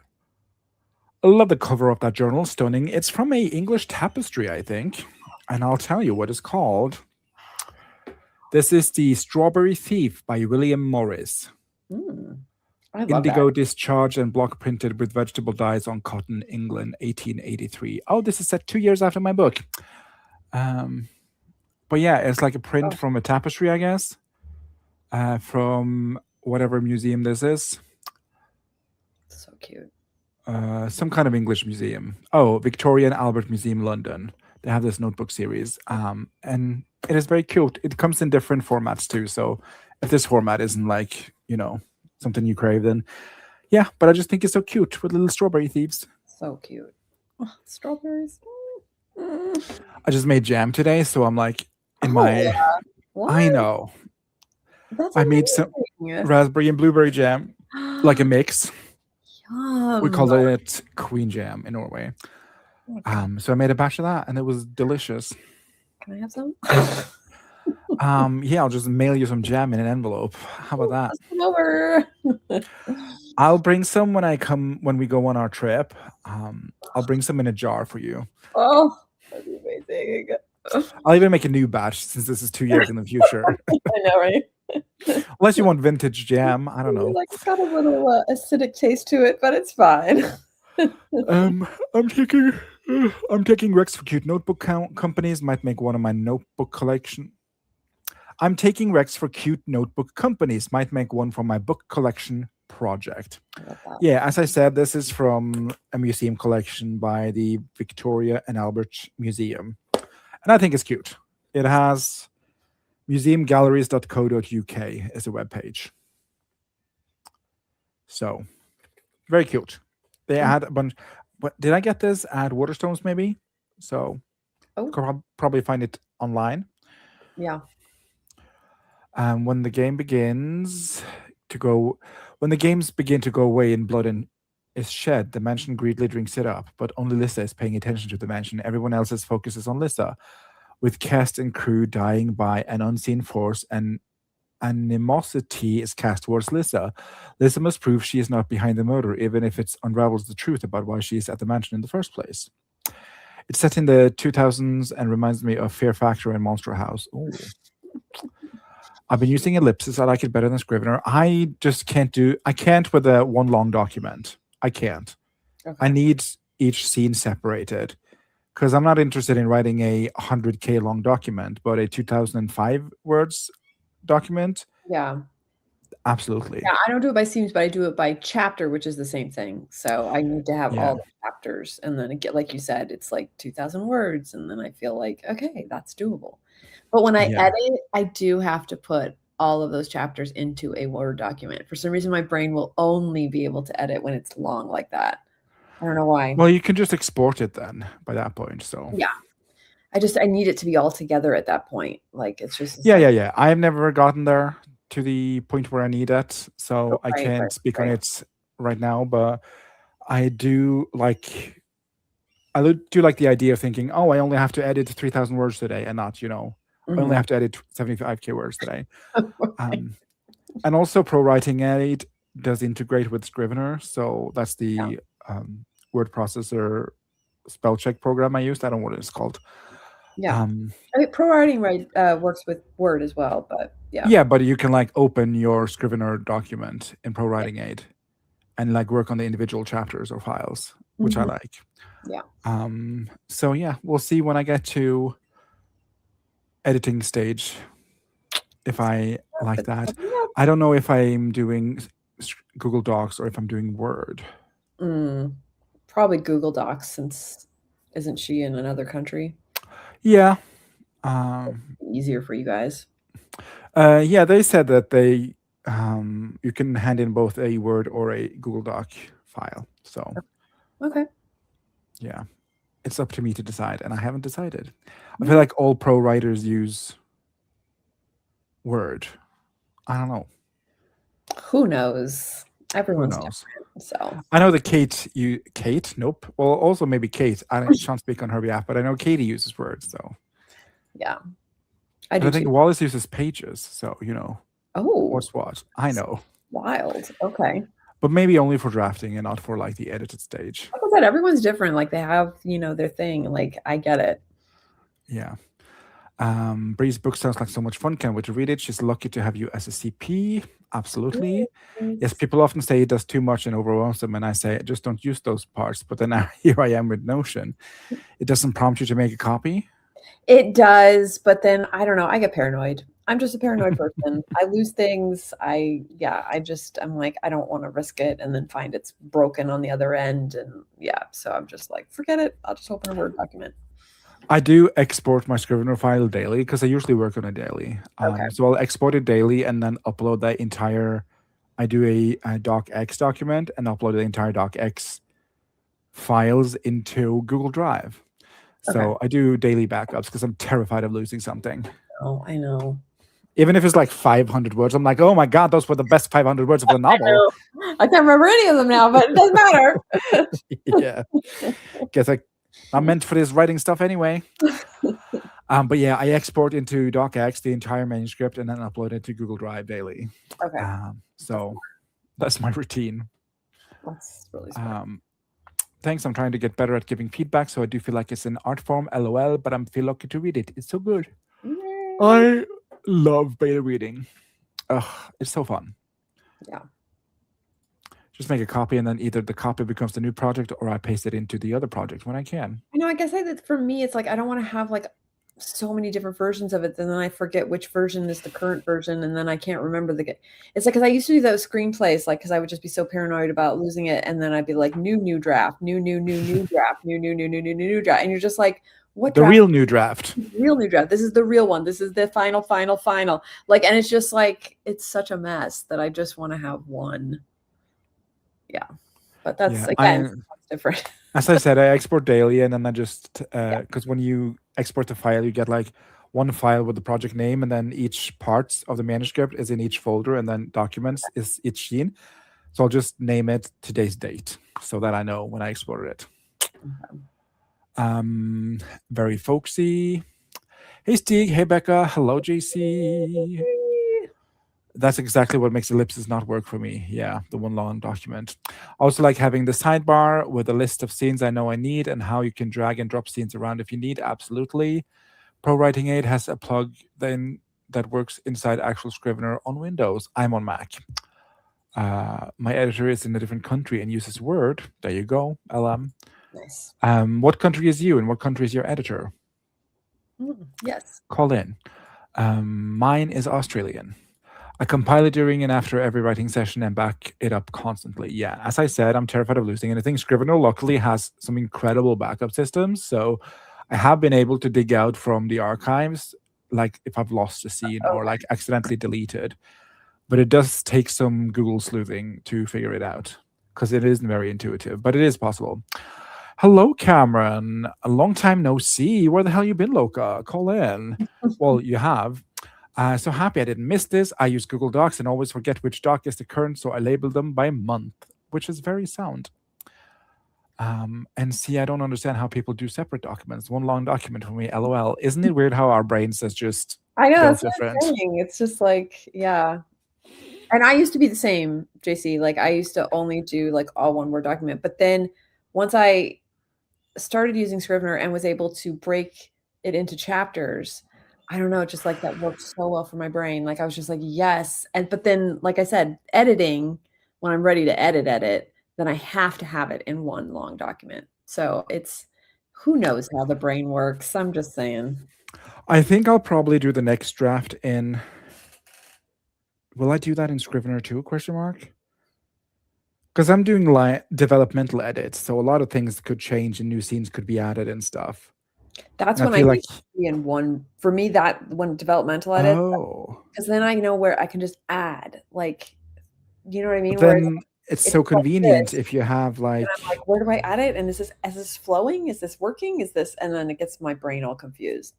I love the cover of that journal. Stunning. It's from a English tapestry, I think. And I'll tell you what it's called. This is the Strawberry Thief by William Morris. Mm, I love that. Indigo discharged and block printed with vegetable dyes on cotton, England, 1883. Oh, this is set 2 years after my book. But yeah, it's like a print Oh, from a tapestry, I guess, from whatever museum this is. so cute. some kind of English museum. Oh, Victoria and Albert Museum, London. They have this notebook series, and it is very cute. It comes in different formats too. So if this format isn't like something you crave, then yeah. But I just think it's so cute with little strawberry thieves. So cute. Oh, strawberries. Mm. I just made jam today, so I'm like in Oh, my. I what? know. That's I made some amazing. raspberry and blueberry jam, like a mix. We Yum. call it Queen Jam in Norway. Oh my God. So I made a batch of that, and it was delicious. Can I have some? Yeah, I'll just mail you some jam in an envelope. How about that? Just come over. I'll bring some when we go on our trip. I'll bring some in a jar for you. Oh, that'd be amazing. I'll even make a new batch since this is 2 years in the future. I know, right? Unless you want vintage jam, I don't know. Like it's got a little acidic taste to it, but it's fine. I'm taking I'm taking Rex for cute notebook companies. Might make one of my notebook collection. I'm taking Rex for cute notebook companies. Might make one for my book collection project. I love that. Yeah, as I said, this is from a museum collection by the Victoria and Albert Museum. And I think it's cute. It has museumgalleries.co.uk as a webpage. So, very cute. They add a bunch. What did I get this at Waterstones maybe? So, probably find it online. Yeah. When the game begins to go, when the games begin to go away and blood is shed, the mansion greedily drinks it up. But only Lissa is paying attention to the mansion. Everyone else's focus is on Lissa, with cast and crew dying by an unseen force, and animosity is cast towards Lissa. Lissa must prove she is not behind the murder, even if it unravels the truth about why she is at the mansion in the first place. It's set in the 2000s and reminds me of Fear Factor and Monster House. Ooh. I've been using ellipsis. I like it better than Scrivener. I just can't with a one long document. I can't. Okay. I need each scene separated because I'm not interested in writing a 100K long document, but a 2005 words document. Yeah. Absolutely. Yeah, I don't do it by scenes, but I do it by chapter, which is the same thing. So I need to have all the chapters, and then like you said, it's like 2,000 words, and then I feel like, okay, that's doable. But when I edit, I do have to put all of those chapters into a Word document. For some reason, my brain will only be able to edit when it's long like that. I don't know why. Well, you can just export it then by that point. So yeah, I need it to be all together at that point. Like it's just yeah. I've never gotten there to the point where I need it, so I can't speak on it right now. But I do like the idea of thinking, oh, I only have to edit 3,000 words today, and not I only have to edit 75K words today. And also, Pro Writing Aid does integrate with Scrivener, so that's the word processor spell check program I used. I don't know what it's called. Yeah, I mean, Pro Writing works with Word as well, but yeah. Yeah, but you can like open your Scrivener document in Pro Writing Aid and like work on the individual chapters or files, which I like. Yeah. So yeah, we'll see when I get to editing stage if I like that. I don't know if I'm doing Google Docs or if I'm doing Word. Probably Google Docs, since isn't she in another country? Yeah. Easier for you guys. Yeah, they said that they you can hand in both a Word or a Google Doc file. So okay. Yeah. It's up to me to decide, and I haven't decided. I feel like all pro writers use Word. I don't know. Who knows? Everyone's different. So I know that Kate? Nope. Well, also maybe Kate. I can't speak on her behalf, but I know Katie uses Word. So yeah, I think Wallace uses Pages. So Oh, what's what? I know. Wild. Okay. But maybe only for drafting and not for like the edited stage. Like I said, everyone's different. Like they have, their thing. Like I get it. Yeah. Bree's book sounds like so much fun. Can't wait to read it. She's lucky to have you as a CP. Absolutely. Yes, people often say it does too much and overwhelms them, and I say just don't use those parts. But then here I am with Notion. It doesn't prompt you to make a copy. It does, but then I don't know. I get paranoid. I'm just a paranoid person. I lose things. I'm like, I don't want to risk it and then find it's broken on the other end. And yeah, so I'm just like, forget it. I'll just open a Word document. I do export my Scrivener file daily because I usually work on it daily. Okay. So I'll export it daily and then upload that entire. I do a docx document and upload the entire docx files into Google Drive. Okay. So I do daily backups because I'm terrified of losing something. Oh, I know. Even if it's like 500 words, I'm like, oh my God, those were the best 500 words of the I novel. know. I can't remember any of them now, but it doesn't matter. Yeah. Guess like not meant for this writing stuff anyway. But yeah, I export into docx the entire manuscript and then upload it to Google Drive daily. Okay. So that's my routine. That's really smart. Thanks. I'm trying to get better at giving feedback, so I do feel like it's an art form. LOL, but I'm feel lucky to read it. It's so good. Yay. I love beta reading. It's so fun. Yeah. Just make a copy, and then either the copy becomes the new project, or I paste it into the other project when I can. You know, I guess that for me, it's like I don't want to have like so many different versions of it, and then I forget which version is the current version, and then I can't remember it's like because I used to do those screenplays, like because I would just be so paranoid about losing it, and then I'd be like new draft, new draft, new draft, and you're just like, what The draft? real new draft. Real new draft. This is the real one. This is the final. Like, and it's just like it's such a mess that I just want to have one. Yeah, but that's again different. As I said, I export daily, and then I just because when you export the file, you get like one file with the project name, and then each parts of the manuscript is in each folder, and then documents is each scene. So I'll just name it today's date so that I know when I exported it. Okay. Very folksy. Hey Stig, hey Becca, hello JC. That's exactly what makes ellipsis not work for me. Yeah, the one long document. Also like having the sidebar with a list of scenes I know I need and how you can drag and drop scenes around if you need. Absolutely. Pro Writing Aid has a plug then that works inside actual Scrivener on Windows. I'm on Mac. My editor is in a different country and uses Word. There you go, LM. Nice. What country is you and what country is your editor? Yes. Call in. Mine is Australian. I compile it during and after every writing session and back it up constantly. Yeah, as I said, I'm terrified of losing anything. Scrivener luckily has some incredible backup systems, so I have been able to dig out from the archives, like if I've lost a scene or like accidentally deleted. But it does take some Google sleuthing to figure it out because it isn't very intuitive, but it is possible. Hello, Cameron. A long time no see. Where the hell you been, Loca? Call in. Well, you have. So happy I didn't miss this. I use Google Docs and always forget which doc is the current, so I label them by month, which is very sound. And see, I don't understand how people do separate documents. One long document for me, LOL. Isn't it weird how our brains is just I know that's different? what I'm saying. It's just like, yeah. And I used to be the same, JC. Like I used to only do like all one Word document. But then once I started using Scrivener and was able to break it into chapters, I don't know, just like that worked so well for my brain. Like I was just like, yes. But then, like I said, editing, when I'm ready to edit, then I have to have it in one long document. So it's who knows how the brain works. I'm just saying. I think I'll probably do the next draft in. Will I do that in Scrivener too? Question mark. Because I'm doing like developmental edits, so a lot of things could change and new scenes could be added and stuff. That's and when I feel like be in one. For me, that when developmental edit, because then I know where I can just add, like, you know what I mean? But then it's so convenient if you have like, I'm like, where do I add it? And is this flowing? Is this working? Is this? And then it gets my brain all confused.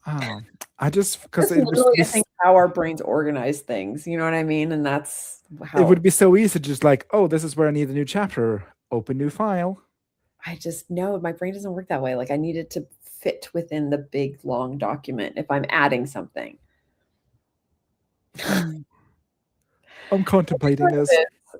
I just because it literally, I think how our brains organize things. You know what I mean? And that's how it would be so easy, just like, oh, this is where I need a new chapter. Open new file. I just know my brain doesn't work that way. Like I need it to fit within the big long document if I'm adding something. I'm contemplating this.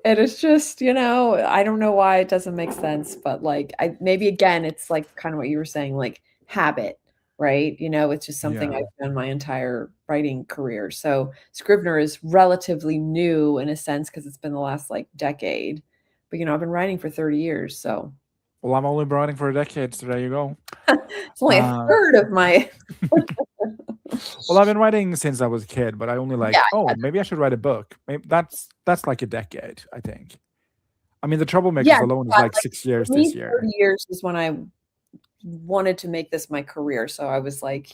It is just, I don't know why it doesn't make sense, but like maybe again, it's like kind of what you were saying, like habit, right? It's just something I've done my entire writing career. So Scrivener is relatively new in a sense because it's been the last like decade, but I've been writing for 30 years, so Well, I'm only been writing for a decade, so there you go. It's only a Uh, third of my. well, I've been writing since I was a kid, but I only Yeah, like, oh, maybe I should write a book. Maybe that's like a decade, I think. I mean, the yeah. Troublemakers alone is like Like 6 years for this me, year. 30 years is when I wanted to make this my career. So I was like,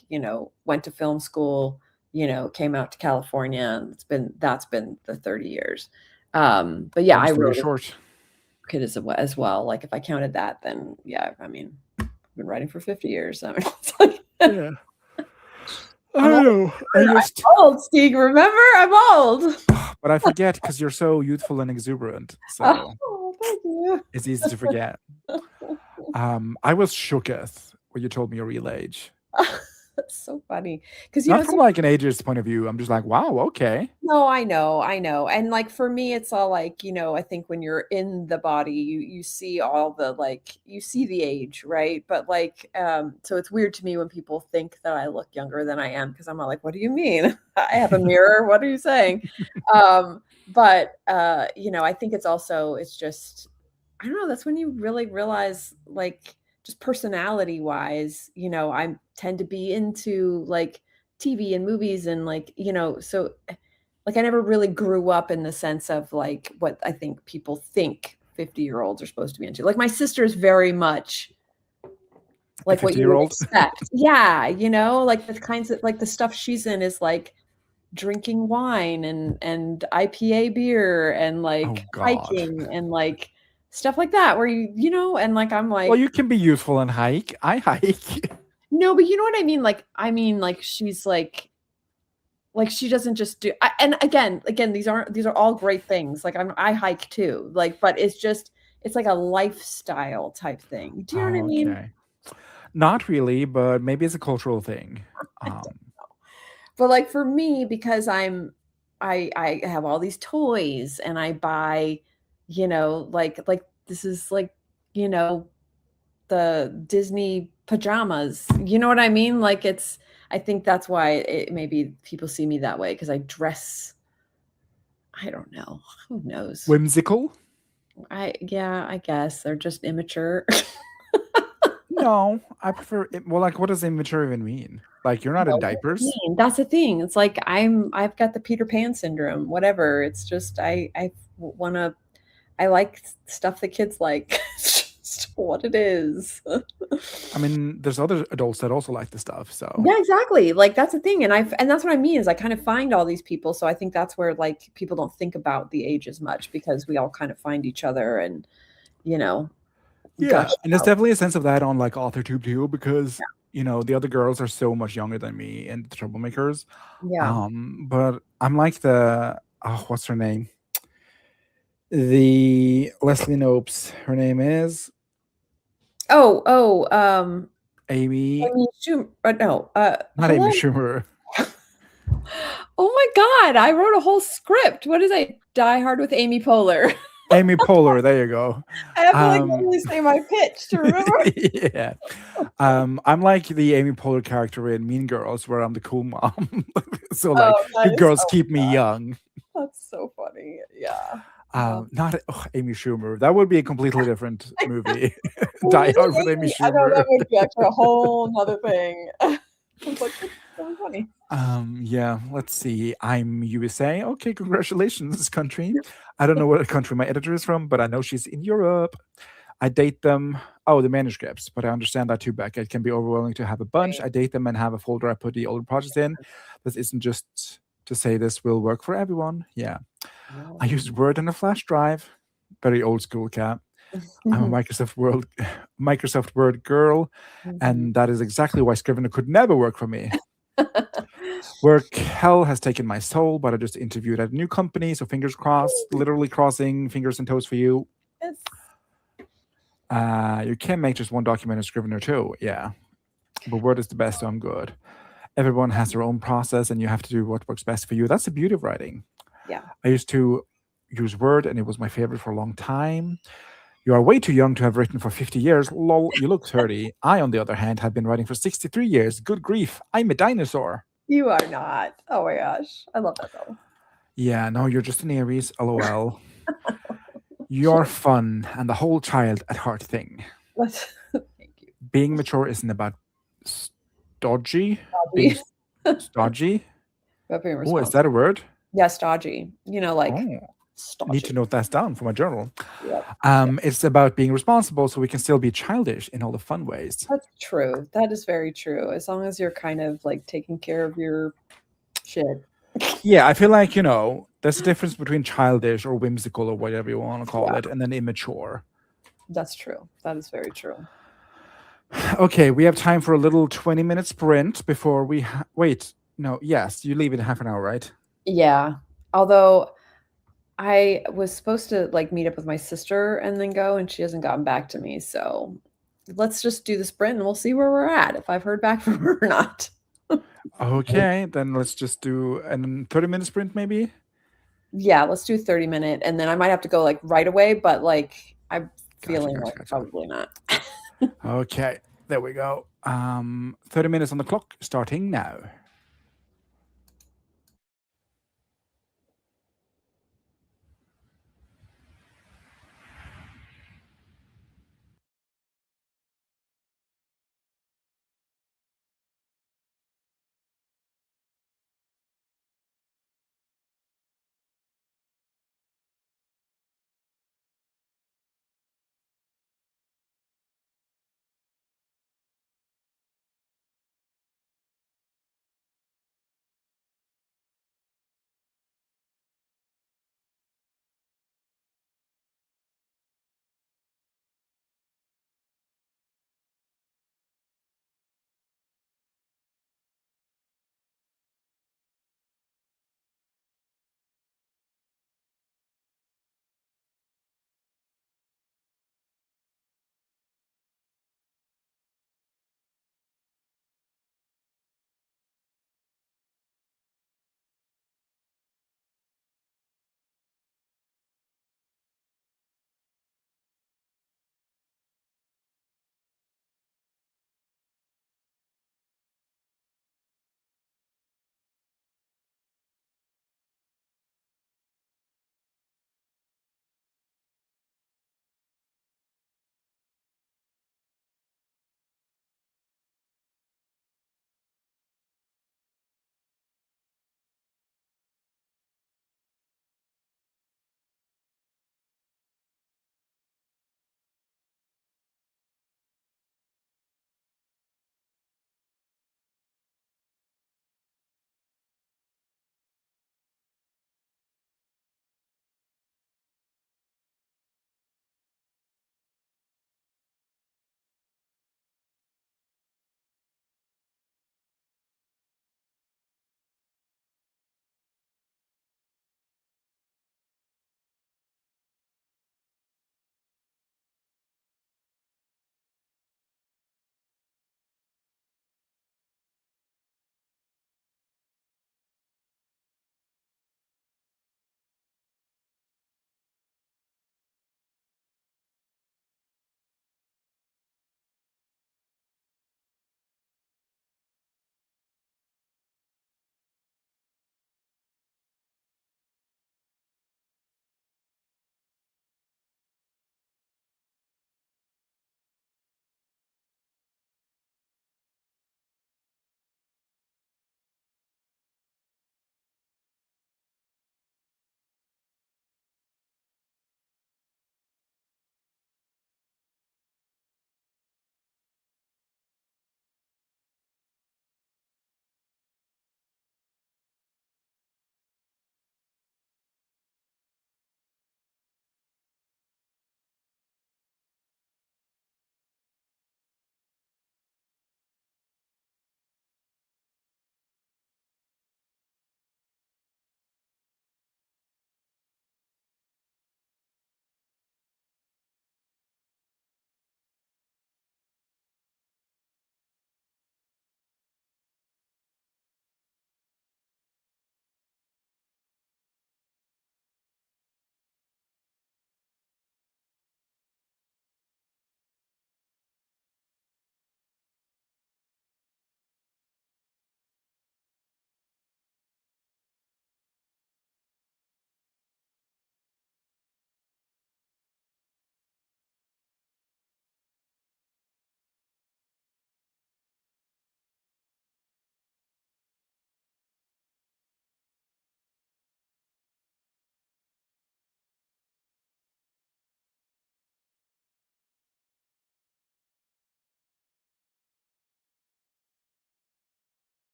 went to film school, came out to California, and that's been the 30 years. But yeah, I Almost 30 wrote as short. a kid as well. Like if I counted that, then yeah, I mean, I've been writing for 50 years. I mean, it's like Yeah. I I'm old. know. I just, I'm old, Steve. Remember, I'm old. but I forget because you're so youthful and exuberant. So Oh, thank you. it's easy to forget. I was shooketh when you told me your real age. That's so funny because Not it's from like an ageist point of view. I'm just like, wow, okay. no, I know. And like for me, it's all like, I think when you're in the body, you see all the like you see the age, right? But like so it's weird to me when people think that I look younger than I am because I'm all like, what do you mean? I have a mirror. What are you saying? But I think it's just I don't know, that's when you really realize like just personality wise, I tend to be into like TV and movies and like, so like I never really grew up in the sense of like what I think people think 50-year-olds are supposed to be into. Like my sister's very much A like what 50 you year would old. expect. Yeah, like the kinds of like the stuff she's in is like drinking wine and IPA beer and Oh, like God. hiking and like stuff like that where and like I'm Well, like you can be youthful and hike. I hike. no, but you know what I mean? Like I mean like she's like she doesn't just do and again these are all great things. Like I hike too. Like but it's like a lifestyle type thing. Do you know what I Oh, mean? okay. Not really, but maybe it's a cultural thing. I don't. Um, But like for me because I have all these toys and I buy like this is like you know the Disney pajamas. You know what I mean? Like it's I think that's why maybe people see me that way because I dress I don't know. Who knows? whimsical? Yeah, I guess they're just immature. No, I prefer it. Well, like, what does immature even mean? Like, you're not in No, what do you diapers? mean? That's the thing. It's like I've got the Peter Pan syndrome, whatever. It's just I wanna I like stuff that kids like. It's just what it is. I mean, there's other adults that also like the stuff. So, Yeah, exactly. Like that's the thing. And that's what I mean is I kind of find all these people. So I think that's where like people don't think about the age as much because we all kind of find each other and, you know, yeah. gush And there's out. definitely a sense of that on like AuthorTube too, because, the other girls are so much younger than me and the Troublemakers. Yeah. But I'm like what's her name? The Leslie Nopes. Her name is Oh, Amy, Amy Schumer. No, not Amy hello. Schumer. Oh my God. I wrote a whole script. What is it? Die Hard with Amy Poehler. Amy Poehler. There you go. I have to like Um, literally say my pitch to remember. yeah. I'm like the Amy Poehler character in Mean Girls, where I'm the cool mom. So like, Oh, you nice. girls Oh keep my me God. young. That's so funny. Yeah. Not Amy Schumer. That would be a completely different movie. Who Die is Hard with it, Amy Amy? I know that Schumer. would be actually a whole nother thing. It's like, that's so funny. Yeah, let's see. I'm USA. Okay, congratulations, country. I don't know what country my editor is from, but I know she's in Europe. I date them. Oh, the manuscripts, but I understand that too, Becca. It can be overwhelming to have a bunch. Right. I date them and have a folder I put the older projects in. This isn't just to say this will work for everyone. Yeah. I use No. Word and a flash drive. Very old school cat. I'm a Microsoft Word girl, Mhm. and that is exactly why Scrivener could never work for me. Work hell has taken my soul, but I just interviewed at a new company, so fingers crossed, literally crossing fingers and toes for you. Yes. You can make just one document in Scrivener too, yeah. But Word is the best, so I'm good. Everyone has their own process, and you have to do what works best for you. That's the beauty of writing. Yeah. I used to use Word, and it was my favorite for a long time. You are way too young to have written for 50 years. Lol, you look 30. I, on the other hand, have been writing for 63 years. Good grief, I'm a dinosaur. You are not. Oh my gosh. I love that though. Yeah, no, you're just an Aries. LOL. You're fun and the whole child at heart thing. Thank you. Being mature isn't about stodgy. Being Stodgy. stodgy. About being Oh, is that a responsible. word? Yeah, stodgy. Like Oh, need to stodgy. note that down for my journal. Yep. It's about being responsible so we can still be childish in all the fun ways. That's true. That is very true. As long as you're kind of like taking care of your shit. Yeah, I feel like, there's a difference between childish or whimsical or whatever you want to call Yeah, it, and then immature. that's true. That is very true. Okay, we have time for a little 20-minute sprint before we wait. No, yes, you leave in half an hour, right? Yeah. Although I was supposed to like meet up with my sister and then go, and she hasn't gotten back to me. So let's just do the sprint and we'll see where we're at, if I've heard back from her or not. Okay, then let's just do a 30-minute sprint maybe. Yeah, let's do 30-minute, and then I might have to go like right away, but like I'm Gotcha, feeling gotcha, like gotcha. probably not. Okay, there we go. 30 minutes on the clock, starting now.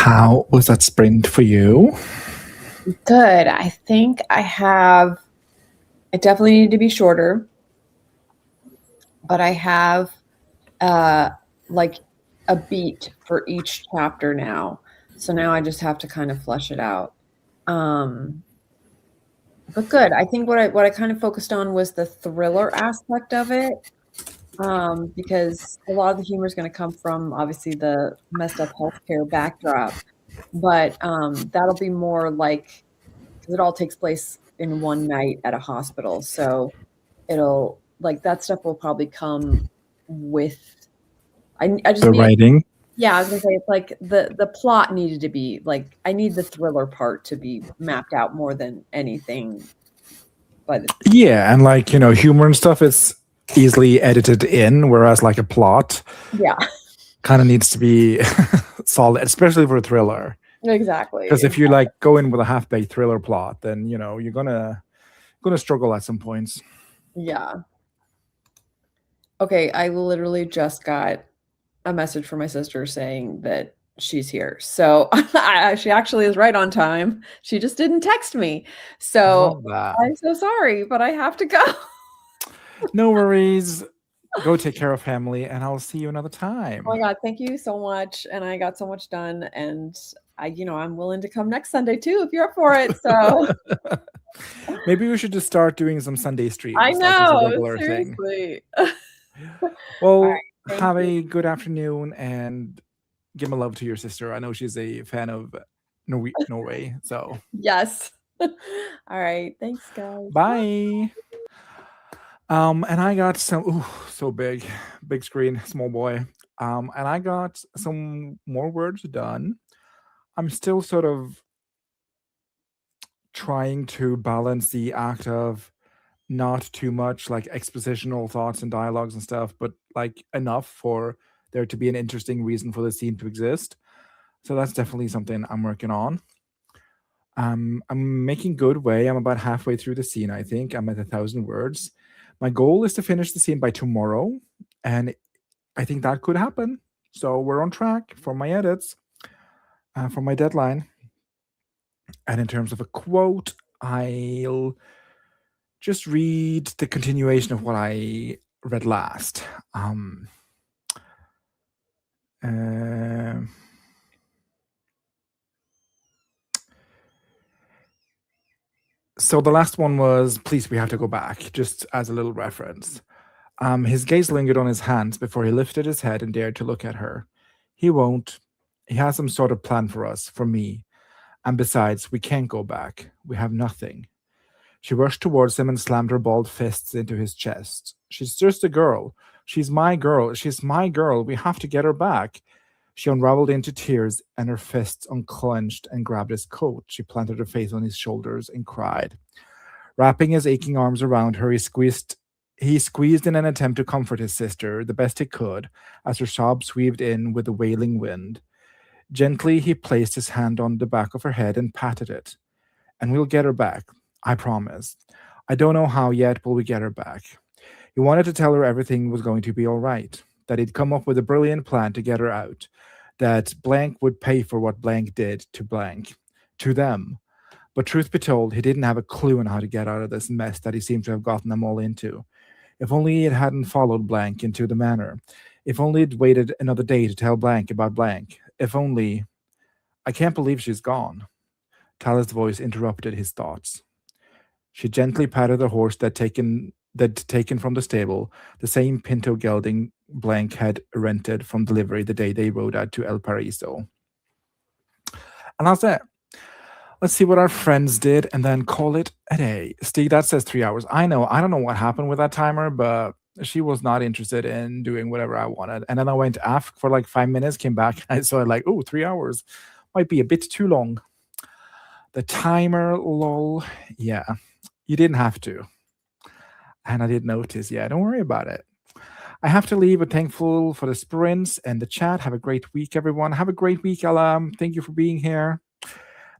How was that sprint for you? Good. I think it definitely needed to be shorter, but I have uh like a beat for each chapter now. So now I just have to kind of flesh it out. Um but good. I think what I kind of focused on was the thriller aspect of it. Because a lot of the humor is going to come from obviously the messed up healthcare backdrop, but that'll be more like because it all takes place in one night at a hospital, so it'll like that stuff will probably come with. I just The need writing? yeah I was gonna say it's like the plot needed to be like I need the thriller part to be mapped out more than anything by the Yeah, and like, humor and stuff is easily edited in, whereas like a plot yeah kind of needs to be solid, especially for a thriller. Because exactly if you like go in with a half-baked thriller plot, then you're gonna struggle at some points. yeah. Okay, I literally just got a message from my sister saying that she's here. So she actually is right on time. She just didn't text me. I So love that. I'm so sorry, but I have to go. No worries. Go take care of family, and I'll see you another Oh time. my God, thank you so much. And I got so much done. And I'm willing to come next Sunday too if you're up for it. So Maybe we should just start doing some Sunday I streams, like as a know, regular thing. seriously. All right, Well, thank have you. a good afternoon and give my love to your sister. I know she's a fan of Norway. So Yes. All right. Thanks, guys. Bye. bye. And I got some. Ooh, so big, big screen, small boy. And I got some more words done. I'm still sort of trying to balance the act of not too much like expositional thoughts and dialogues and stuff, but like enough for there to be an interesting reason for the scene to exist. So that's definitely something I'm working on. I'm making good way. I'm about halfway through the scene. I think I'm at 1,000 words. My goal is to finish the scene by tomorrow, and I think that could happen. So we're on track for my edits, for my deadline. And in terms of a quote, I'll just read the continuation of what I read last. Uh, so the last one was, please, we have to go back, just as a little reference. His gaze lingered on his hands before he lifted his head and dared to look at her. He won't. He has some sort of plan for us, for me. And besides, we can't go back. We have nothing. She rushed towards him and slammed her balled fists into his chest. She's just a girl. She's my girl. She's my girl. We have to get her back. She unraveled into tears, and her fists unclenched and grabbed his coat. She planted her face on his shoulders and cried. Wrapping his aching arms around her, he squeezed in an attempt to comfort his sister the best he could as her sobs weaved in with the wailing wind. Gently, he placed his hand on the back of her head and patted it. And we'll get her back, I promise. I don't know how yet, but we get her back. He wanted to tell her everything was going to be all right, that he'd come up with a brilliant plan to get her out, that blank would pay for what blank did to blank, to them. But truth be told, he didn't have a clue on how to get out of this mess that he seemed to have gotten them all into. If only it hadn't followed blank into the manor. If only it waited another day to tell blank about blank. If only. I can't believe she's gone. Tala's voice interrupted his thoughts. She gently patted the horse that taken from the stable, the same pinto gelding Blank had rented from delivery the day they rode out to El Paraiso. And that's it. Let's see what our friends did and then call it a day. Steve, that says 3 hours. I know. I don't know what happened with that timer, but she was not interested in doing whatever I wanted. And then I went ask for like 5 minutes, came back, and I saw like, oh, 3 hours might be a bit too long. The timer, lol. Yeah, you didn't have to. And I did notice. Yeah, don't worry about it. I have to leave, but thankful for the sprints and the chat. Have a great week, everyone. Have a great week, Ella. Thank you for being here.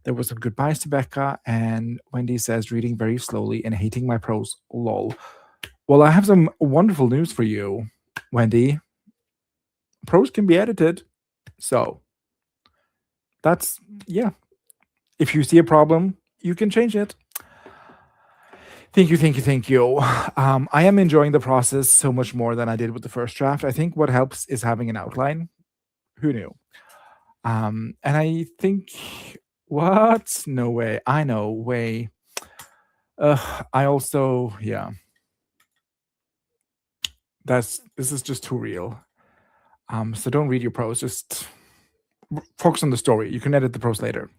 There was some goodbyes to Becca, and Wendy says, reading very slowly and hating my prose. Lol. Well, I have some wonderful news for you, Wendy. Prose can be edited. So That's, yeah. If you see a problem, you can change it. Thank you, thank you, thank you. I am enjoying the process so much more than I did with the first draft. I think what helps is having an outline. Who knew? And I think, what? No way. I know, way. I also, yeah. This is just too real. So don't read your prose. Just focus on the story. You can edit the prose later.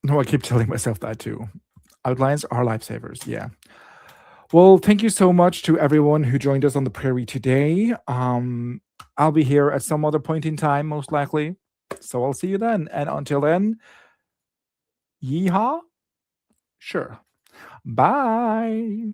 No, I keep telling myself that too. Outlines are lifesavers. Yeah. Well, thank you so much to everyone who joined us on the prairie today. I'll be here at some other point in time, most likely. So I'll see you then. And until then, yeehaw. Sure. Bye.